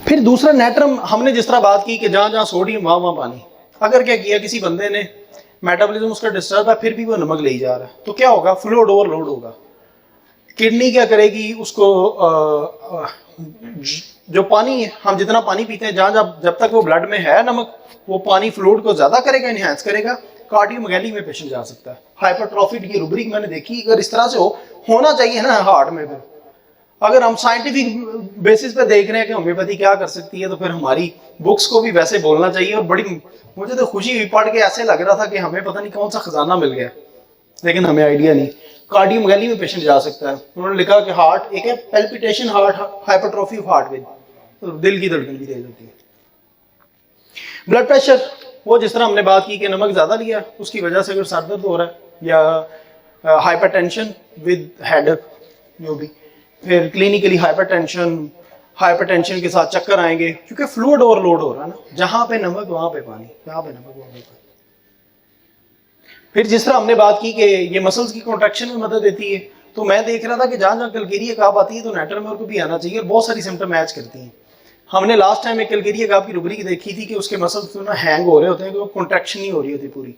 फिर दूसरा नेट्रम, हमने जिस तरह बात की कि जहाँ जहाँ सोडियम वहाँ वहाँ पानी। अगर क्या किया किसी बंदे ने, मेटाबॉलिज्म उसका डिस्टर्ब है, फिर भी वो नमक ले ही जा रहा है, तो क्या होगा, फ्लूइड ओवरलोड होगा। किडनी क्या करेगी उसको, जो पानी हम जितना पानी पीते हैं, जहाँ जब तक वो ब्लड में है नमक, वो पानी फ्लूइड को ज्यादा करेगा, इनहैंस करेगा, कार्डियोमेगाली में पेशेंट जा सकता है। हाइपरट्रॉफी की रुब्रिक मैंने देखी, अगर इस तरह से होना चाहिए ना हार्ट में। फिर अगर हम साइंटिफिक बेसिस पे देख रहे हैं कि होम्योपैथी क्या कर सकती है, तो फिर हमारी बुक्स को भी वैसे बोलना चाहिए। और बड़ी मुझे तो खुशी हुई पढ़ के, ऐसे लग रहा था कि हमें पता नहीं कौन सा खजाना मिल गया, लेकिन हमें आइडिया नहीं। कार्डियोमेगाली में पेशेंट जा सकता है। उन्होंने लिखा कि हार्ट एक है palpitation heart, hypertrophy of heart with, तो दिल की धड़कन भी तेज होती है। ब्लड प्रेशर, वो जिस तरह हमने बात की कि नमक ज्यादा लिया उसकी वजह से अगर सर दर्द हो रहा है, या हाइपरटेंशन विद हेडेक जो भी, फिर क्लिनिकली हाइपरटेंशन के साथ चक्कर आएंगे, क्योंकि फ्लूइड ओवरलोड हो रहा है ना, जहां पे नमक वहां पे पानी, जहां पे नमक वहां पे पानी। फिर जिस तरह हमने बात की कि ये मसल्स की कॉन्ट्रैक्शन में मदद देती है, तो मैं देख रहा था कि जहां जहां कलकेरिया काप आती है तो नेटरमेयर को भी आना चाहिए, और बहुत सारी सिम्टम मैच करती हैं। हमने लास्ट टाइम एक कलकेरिया काप की रुब्रिक देखी थी कि उसके मसल्स ना हैंग हो रहे होते हैं, कि वो कॉन्ट्रैक्शन नहीं हो रही होती पूरी।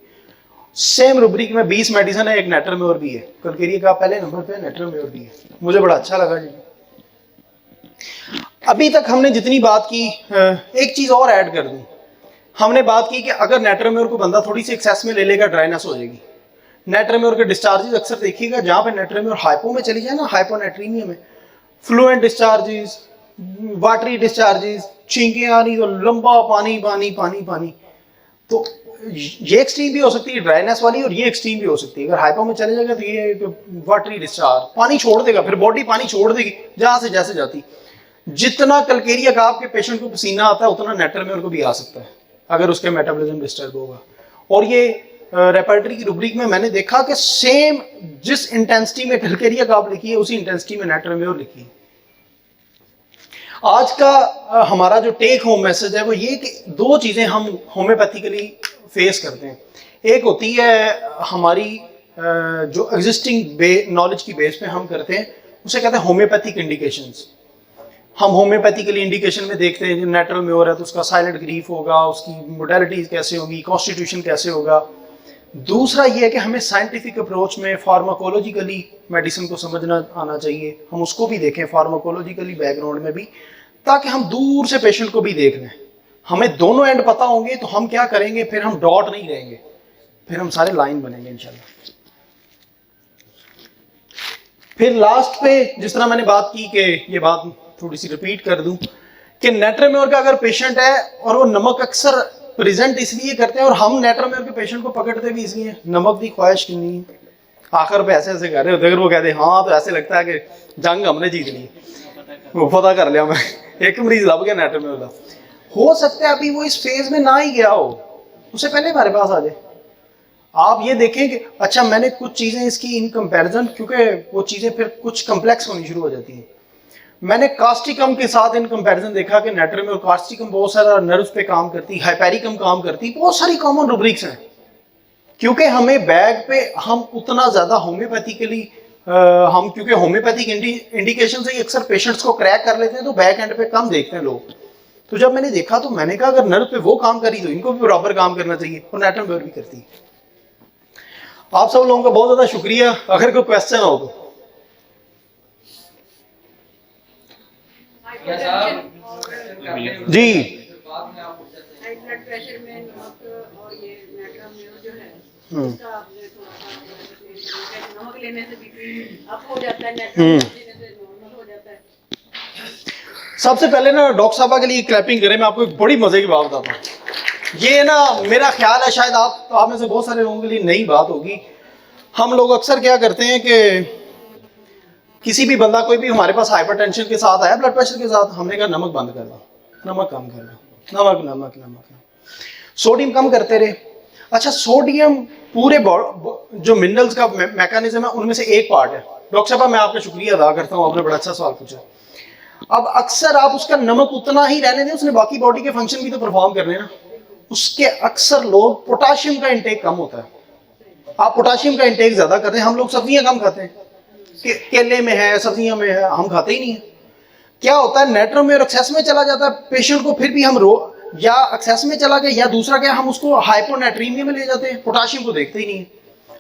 सेम रुब्रिक में 20 मेडिसिन है, एक नेटरमेयर भी है। कलकेरिया काप पहले नंबर पे, नेटरमेयर भी है। मुझे बड़ा अच्छा लगा जी। अभी तक हमने जितनी बात की, एक चीज और ऐड कर दूं, हमने बात की कि अगर नेटरमेयर को बंदा थोड़ी सी एक्सेस में ले लेगा, ड्राइनेस हो जाएगी। नेटरमेयर के डिस्चार्जेस अक्सर देखिएगा, जहां पे नेटरमेयर हाइपो में चली जाए ना, हाइपोनेट्रीमिया में, फ्लुएंट डिस्चार्जेस, वाटरी डिस्चार्जेस, छींकें आ रही तो लंबा पानी पानी पानी पानी। तो ये एक्सट्रीम भी हो सकती है ड्राइनेस वाली, और ये एक्सट्रीम भी हो सकती है। अगर हाइपो में चले जाएगा तो ये वाटरी डिस्चार्ज, पानी छोड़ देगा, फिर बॉडी पानी छोड़ देगी जहां से जैसे जाती। जितना कलकेरिया का आपके पेशेंट को पसीना आता है, उतना नेटरमेयर को भी आ सकता है अगर उसके मेटाबॉलिज्म डिस्टर्ब होगा। और ये रेपर्टरी की रुब्रिक में मैंने देखा कि सेम जिस इंटेंसिटी में कलकेरिया काप लिखी है, उसी इंटेंसिटी में नेटरमेयर लिखी है। आज का हमारा जो टेक होम मैसेज है वो ये कि दो चीजें हम होम्योपैथिकली फेस करते हैं। एक होती है हमारी जो एग्जिस्टिंग नॉलेज की बेस पे हम करते हैं, उसे कहते हैं होम्योपैथिक इंडिकेशंस। हम होम्योपैथिकली इंडिकेशन में देखते हैं, नेटरमेयर है तो उसका साइलेंट ग्रीफ होगा, उसकी मोडालिटीज कैसे होगी, कॉन्स्टिट्यूशन कैसे होगा। दूसरा ये है कि हमें साइंटिफिक अप्रोच में फार्माकोलॉजिकली मेडिसिन को समझना आना चाहिए, हम उसको भी देखें फार्माकोलॉजिकली बैकग्राउंड में भी, ताकि हम दूर से पेशेंट को भी देख लें। हमें दोनों एंड पता होंगे तो हम क्या करेंगे, फिर हम डॉट नहीं रहेंगे, फिर हम सारे लाइन बनेंगे इंशाल्लाह। फिर लास्ट पे जिस तरह मैंने बात की कि ये बात थोड़ी सी रिपीट कर दूं कि नेटरमेयर का अगर पेशेंट है और वो नमक अक्सर प्रेजेंट इसलिए करते हैं, और हम नेटरमेयर के पेशेंट को पकड़ते भी इसलिए, नमक की ख्वाहिश कितनी है, आखिर पे ऐसे ऐसे कर रहे होते, अगर वो कहते हाँ तो ऐसे लगता है कि जंग हमने जीत ली, वो पता कर लिया मैं, एक मरीज लग गया नेटरमेयर का। हो सकता है अभी वो इस फेज में ना ही गया हो, उससे पहले हमारे पास आ जाए। आप ये देखें कि अच्छा मैंने कुछ चीजें इसकी इन कंपैरिजन, क्योंकि वो चीजें फिर कुछ कम्प्लेक्स होनी शुरू हो जाती हैं। मैंने कास्टिकम के साथ इन कंपैरिजन देखा कि नेटरमेयर और कास्टिकम बहुत सारा नर्व्स पे काम करती, हाइपेरिकम काम करती, बहुत सारी कॉमन रुब्रिक्स हैं। क्योंकि हमें बैग पे हम उतना ज्यादा होम्योपैथिकली हम क्योंकि होम्योपैथिक इंडिकेशन से ही अक्सर पेशेंट्स को क्रैक कर लेते हैं, तो बैक एंड पे कम देखते हैं लोग। तो जब मैंने देखा तो मैंने कहा अगर नर्व पे वो काम करी तो इनको भी बराबर काम करना चाहिए, और नेटरमेयर भी करती है। आप सब लोगों का बहुत ज्यादा शुक्रिया। अगर कोई क्वेश्चन हो तो जी। ब्लड प्रेशर में नमक और ये नेटरमेयर जो है, उसका नमक लेने से बीपी अप हो जाता है, नेटरमेयर लेने से नॉर्मल हो जाता है। सबसे पहले ना डॉक्टर साहबा के लिए क्लैपिंग करें। मैं आपको एक बड़ी मजे की बात बताता हूँ। ये ना मेरा ख्याल है शायद आप में से बहुत सारे लोगों के लिए नई बात होगी। हम लोग अक्सर क्या करते हैं कि किसी भी बंदा कोई भी हमारे पास हाइपरटेंशन के साथ आया, ब्लड प्रेशर के साथ, हमने कहा नमक बंद कर दो, नमक कम कर दो, नमक नमक नमक, सोडियम कम करते रहे। अच्छा, सोडियम पूरे जो मिनरल्स का मैकेनिज्म है उनमें से एक पार्ट है। डॉक्टर साहब मैं आपका शुक्रिया अदा करता हूँ, आपने बड़ा अच्छा सवाल पूछा। अब अक्सर आप उसका नमक उतना ही रहने दें, उसने बाकी बॉडी के फंक्शन भी तो परफॉर्म करने ना। उसके अक्सर लोग पोटाशियम का इंटेक कम होता है, आप पोटाशियम का इंटेक ज्यादा करते हैं। हम लोग सब्जियां कम खाते हैं, केले में है, सब्जियों में है, हम खाते ही नहीं है। क्या होता है, नेट्रम में और एक्सेस में चला जाता है पेशेंट को, फिर भी हम या एक्सेस में चला गया, या दूसरा क्या, हम उसको हाइपोनेट्रीमिया में ले जाते हैं, पोटाशियम को देखते ही नहीं है।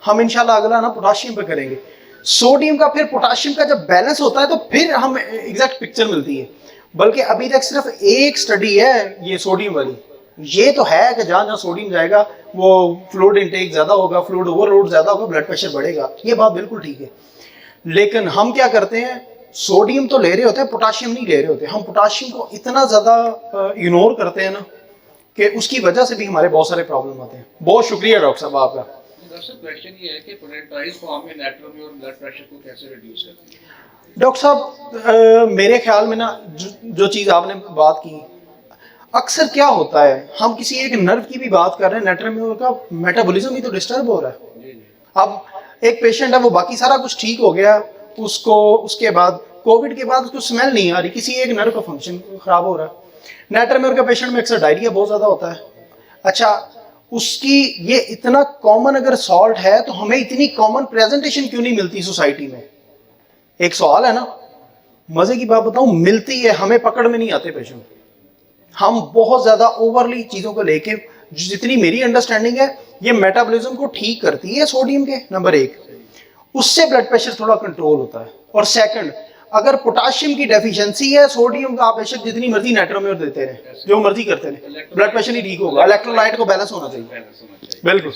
हम इंशाल्लाह अगला ना पोटाशियम पे करेंगे। सोडियम का फिर पोटाशियम का जब बैलेंस होता है तो फिर हम एग्जैक्ट पिक्चर मिलती है। बल्कि अभी तक सिर्फ एक स्टडी है ये सोडियम वाली, ये तो है कि जहाँ जहाँ सोडियम जाएगा वो फ्लूइड इंटेक ज़्यादा होगा, फ्लूइड ओवरलोड ज़्यादा होगा, ब्लड प्रेशर बढ़ेगा, ये बात बिल्कुल ठीक है। लेकिन हम क्या करते हैं, सोडियम तो ले रहे होते हैं, पोटाशियम नहीं ले रहे होते। हम पोटाशियम को इतना ज़्यादा इग्नोर करते हैं ना कि उसकी वजह से भी हमारे बहुत सारे प्रॉब्लम आते हैं। बहुत शुक्रिया डॉक्टर साहब आपका। क्वेश्चन ये है कि पेरेंटाइज फॉर्म में नेट्रम और ब्लड प्रेशर को कैसे रिड्यूस करते हैं? डॉक्टर साहब मेरे ख्याल में ना जो चीज़ आपने बात की, अक्सर क्या होता है, हम किसी एक नर्व की भी बात कर रहे हैं, नेट्रम का मेटाबॉलिज्म ही तो डिस्टर्ब हो रहा है। अब एक पेशेंट है, वो बाकी सारा कुछ ठीक हो गया, उसको उसके बाद कोविड के बाद उसको स्मेल नहीं आ रही, किसी एक नर्व का फंक्शन खराब हो रहा है। नेट्रम का पेशेंट में अक्सर डायरिया बहुत ज़्यादा होता है। अच्छा, उसकी ये इतना कॉमन अगर सॉल्ट है तो हमें इतनी कॉमन प्रेजेंटेशन क्यों नहीं मिलती सोसाइटी में? एक सवाल है ना। मजे की बात बताऊं, मिलती है, हमें पकड़ में नहीं आते पेशेंट। हम बहुत ज्यादा ओवरली चीजों को लेके, जितनी मेरी अंडरस्टैंडिंग है, ये मेटाबॉलिज्म को ठीक करती है सोडियम के, नंबर 1, उससे ब्लड प्रेशर थोड़ा कंट्रोल होता है। और सेकंड, अगर पोटाशियम की डेफिशिएंसी है, सोडियम का आप बेशक जितनी मर्जी नेट्रोमेयर देते रहे, जो मर्जी करते रहे, ब्लड प्रेशर नहीं ठीक होगा। इलेक्ट्रोलाइट को बैलेंस होना चाहिए। बिल्कुल।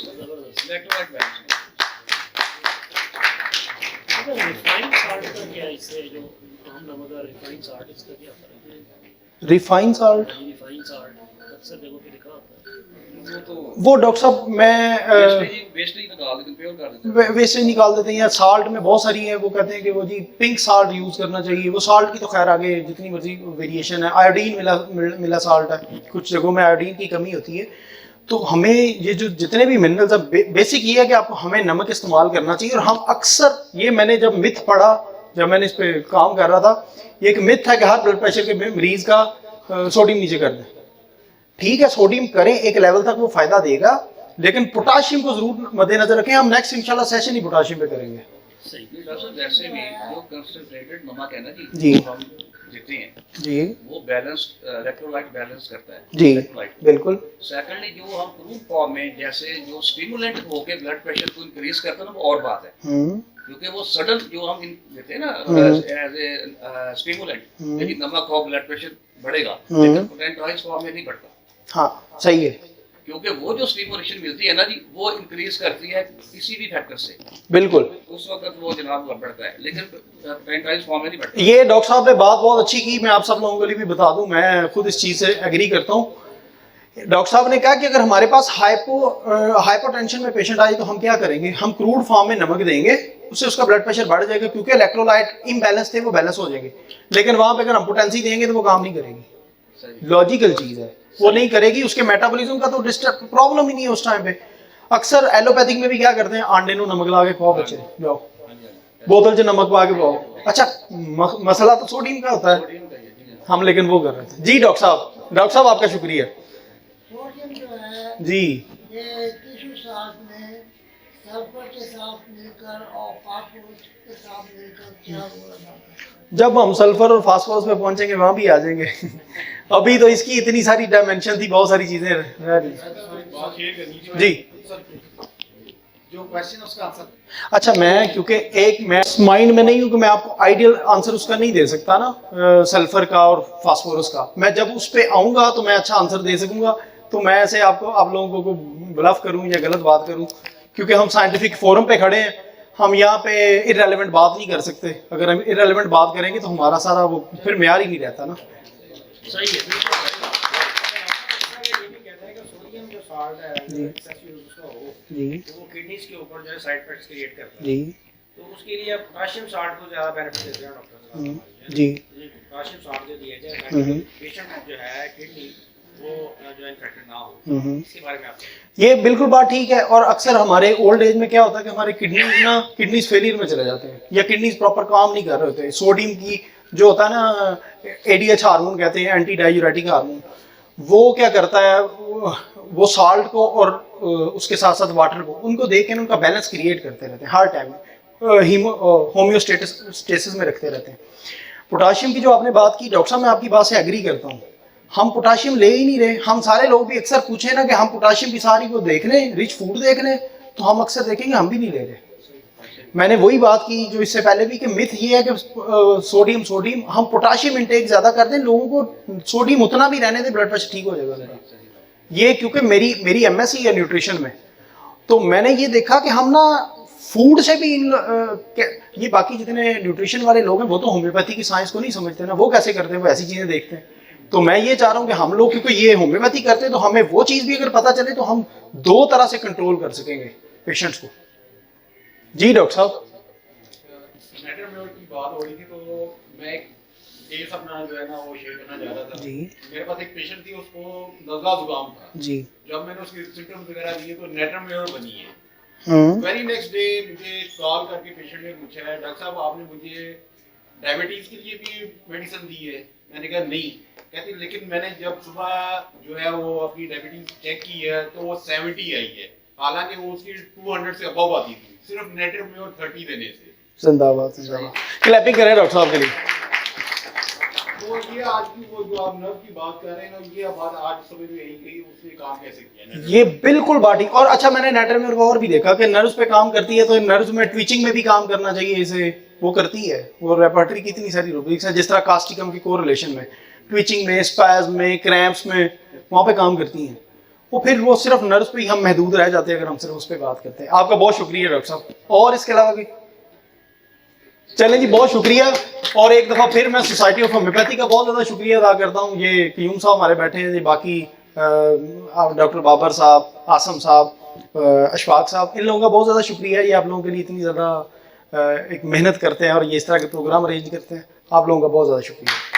रिफाइंड साल्ट का क्या है, इससे जो हम नमक और रिफाइंड साल्ट, इसका क्या फर्क है? रिफाइंड साल्ट, रिफाइंड साल्ट अक्सर जगहों पे लिखा होता है। वो डॉक्टर साहब मैं वेस्टेज निकाल देते हैं, प्योर कर देते हैं। वेस्टेज निकाल देते हैं, या साल्ट में बहुत सारी है, वो कहते हैं कि वो जी पिंक साल्ट यूज करना चाहिए। वो साल्ट की तो खैर आगे जितनी मर्जी वेरिएशन है, आयोडीन मिला साल्ट है, कुछ जगहों में आयोडीन की कमी होती है। तो हमें ये जो जितने भी मिनरल्स है, बेसिक ये है कि आपको हमें नमक इस्तेमाल करना चाहिए। और हम अक्सर, ये मैंने जब मिथ पढ़ा, जब मैंने इस पर काम कर रहा था, ये एक मिथ है कि हर ब्लड प्रेशर के मरीज का सोडियम नीचे कर दें। ठीक है, सोडियम करें एक लेवल तक, वो फायदा देगा, लेकिन पोटाशियम को जरूर मद्देनजर रखें। हम नेक्स्ट इंशाल्लाह सेशन ही पोटाशियम पे करेंगे। सही। डॉक्टर साहब, वैसे भी जो कंसंट्रेटेड नमक है ना जी, वो हम देते हैं जी, वो बैलेंस इलेक्ट्रोलाइट बैलेंस करता है जी, electrolyte। बिल्कुल। सेकंडली जो हम क्रूड फॉर्म में जैसे जो स्टिमुलेंट होके ब्लड प्रेशर को इंक्रीज करता है ना, वो और बात है, क्योंकि वो सडन जो हम देते हैं ना एज ए स्टिमुलेंट, लेकिन नमक हो ब्लड प्रेशर बढ़ेगा, लेकिन पोटेंटाइज फॉर्म में नहीं बढ़ता। हाँ, सही है, क्योंकि वो जो स्टिमुलेशन मिलती है ना जी, वो इंक्रीज करती है किसी भी फैक्टर से, बिल्कुल। उस वक्त वो जनाब बढ़ता है, लेकिन पोटेंटाइज फॉर्म में नहीं बढ़ता। ये डॉक्टर साहब ने बात बहुत अच्छी की, मैं आप सब लोगों के लिए भी बता दूं, मैं खुद इस चीज़ से एग्री करता हूँ। डॉक्टर साहब ने कहा कि अगर हमारे पास हाइपोटेंशन में पेशेंट आए तो हम क्या करेंगे, हम क्रूड फॉर्म में नमक देंगे, उससे उसका ब्लड प्रेशर बढ़ जाएगा, क्योंकि इलेक्ट्रोलाइट इम्बैलेंस थे, वो बैलेंस हो जाएंगे। लेकिन वहां पे अगर हम पोटेंसी देंगे तो वो काम नहीं करेगी। लॉजिकल चीज़ है, वो नहीं करेगी, उसके मेटाबॉलिज्म का तो डिस्टर्ब प्रॉब्लम ही नहीं है उस टाइम पे। अक्सर एलोपैथिक में भी क्या करते हैं, आंडे नो नमक ला के खाओ बच्चे, जाओ बोतल से नमक पा के पाओ। अच्छा, मसला तो सोडियम का होता है, हम लेकिन वो कर रहे थे। जी डॉक्टर साहब आपका शुक्रिया। सोडियम जो है जी, ये टिश्यू साथ में सल्फर के साथ मिलकर और फास्फोरस के साथ मिलकर क्या हो रहा है? जब हम सल्फर और फास्फोरस पे पहुंचेंगे वहां भी आ जाएंगे। अभी तो इसकी इतनी सारी डायमेंशन थी, बहुत सारी चीजें रह रही। जी, जो क्वेश्चन उसका आंसर। अच्छा, मैं क्योंकि मैं माइंड में नहीं हूँ कि मैं आपको आइडियल आंसर उसका नहीं दे सकता ना, सल्फर का और फास्फोरस का। मैं जब उस पे आऊँगा तो मैं अच्छा आंसर दे सकूंगा। तो मैं ऐसे आप लोगों को ब्लफ करूँ या गलत बात करूँ, क्योंकि हम साइंटिफिक फोरम पे खड़े हैं, हम यहाँ पे इररेलेवेंट बात नहीं कर सकते। अगर हम इररेलेवेंट बात करेंगे तो हमारा सारा वो फिर मेयार ही नहीं रहता ना। सही है। सोडियम जो साल्ट है, जी, एक्सेस यूज उसका हो, जी, तो वो किडनीज के ऊपर जो है साइड इफेक्ट्स क्रिएट करता है। जी, तो उसके लिए आप पोटेशियम साल्ट को ज्यादा बेनिफिट देते हैं डॉक्टर साहब। जी, पोटेशियम साल्ट जो दिया जाए, पेशेंट जो है किडनी वो जो इन्फेक्टेड ना हो, इसके बारे में आप ये बिल्कुल बात ठीक है। और अक्सर हमारे ओल्ड एज में क्या होता है कि हमारे किडनीज फेलियर में चले जाते हैं, या किडनीज प्रॉपर काम नहीं कर रहे होते। सोडियम की जो होता है ना, एडीएच हार्मोन कहते हैं, एंटी डायूरेटिक हार्मोन, वो क्या करता है, वो साल्ट को और उसके साथ साथ वाटर को, उनको देख के उनका बैलेंस क्रिएट करते रहते हैं, हर टाइम होम्योस्टेसिस में रखते रहते हैं। पोटाशियम की जो आपने बात की डॉक्टर साहब, मैं आपकी बात से एग्री करता हूँ। हम पोटाशियम ले ही नहीं रहे। हम सारे लोग भी अक्सर पूछे ना कि हम पोटाशियम की सारी को देख लें, रिच फूड देख लें, तो हम अक्सर देखेंगे हम भी नहीं ले रहे। मैंने वही बात की जो इससे पहले भी कि मिथ ये है कि सोडियम हम पोटाशियम इंटेक ज़्यादा कर दें, लोगों को सोडियम उतना भी रहने दें, ब्लड प्रेशर ठीक हो जाएगा मेरा। ये क्योंकि मेरी एमएससी है न्यूट्रिशन में, तो मैंने ये देखा कि हम ना फूड से भी ये बाकी जितने न्यूट्रिशन वाले लोग हैं वो तो होम्योपैथी की साइंस को नहीं समझते ना, वो कैसे करते हैं, वो ऐसी चीज़ें देखते हैं। तो मैं ये चाह रहा हूँ कि हम लोग क्योंकि ये होम्योपैथी करते हैं तो हमें वो चीज़ भी अगर पता चले तो हम दो तरह से कंट्रोल कर सकेंगे पेशेंट्स को। जी डॉक्टर साहब। नेटर में की बात हो रही थी, तो मैं एक केस अपना जो है ना वो शेयर करना चाह रहा था जी। मेरे पास एक पेशेंट थी, उसको नज़ला जुकाम था जी। जब मैंने उसकी सिम्टम्स वगैरह दिए तो नेटर में बनी है। हम्म। वेरी नेक्स्ट डे मुझे कॉल करके पेशेंट ने पूछा है, डॉक्टर साहब आपने मुझे डायबिटीज के लिए भी मेडिसिन दी है? मैंने कहा नहीं। कहती लेकिन मैंने जब सुबह जो है वो अपनी डायबिटीज चेक की है तो वो 70 आई है, हालांकि वो उसकी 200 से अबव आती थी सिर्फ नेटर में 30 देने से। जिंदाबाद जिंदाबाद। क्लैपिंग करें डॉक्टर साहब के लिए। तो ये आज की वो जो आप नर्व की बात कर रहे हैं ना, ये बात आज समझ में यही गई, उसने काम कैसे किया है? ये बिल्कुल बाटी। और अच्छा मैंने नेटर में और भी देखा कि नर्व्स पे काम करती है, तो नर्व्स में ट्विचिंग में भी काम करना चाहिए, इसे वो करती है। वो रेपर्टरी की इतनी सारी रूब्रिक्स है, जिस तरह कास्टिकम की कोरिलेशन में, ट्विचिंग में, स्पैज़म में, क्रैम्प्स में, वहाँ पे काम करती हैं। वो फिर वो सिर्फ नर्व्स पे ही हम महदूद रह जाते हैं अगर हम सिर्फ उस पर बात करते हैं। आपका बहुत शुक्रिया डॉक्टर साहब। और इसके अलावा भी चलें जी, बहुत शुक्रिया। और एक दफ़ा फिर मैं सोसाइटी ऑफ होम्योपैथी का बहुत ज़्यादा शुक्रिया अदा करता हूँ। ये क्यूम साहब हमारे बैठे हैं, ये बाकी डॉक्टर बाबर साहब, आसम साहब, अशफाक साहब, इन लोगों का बहुत ज़्यादा शुक्रिया। ये आप लोगों के लिए इतनी ज़्यादा एक मेहनत करते हैं और ये इस तरह के प्रोग्राम अरेंज करते हैं। आप लोगों का बहुत ज़्यादा शुक्रिया।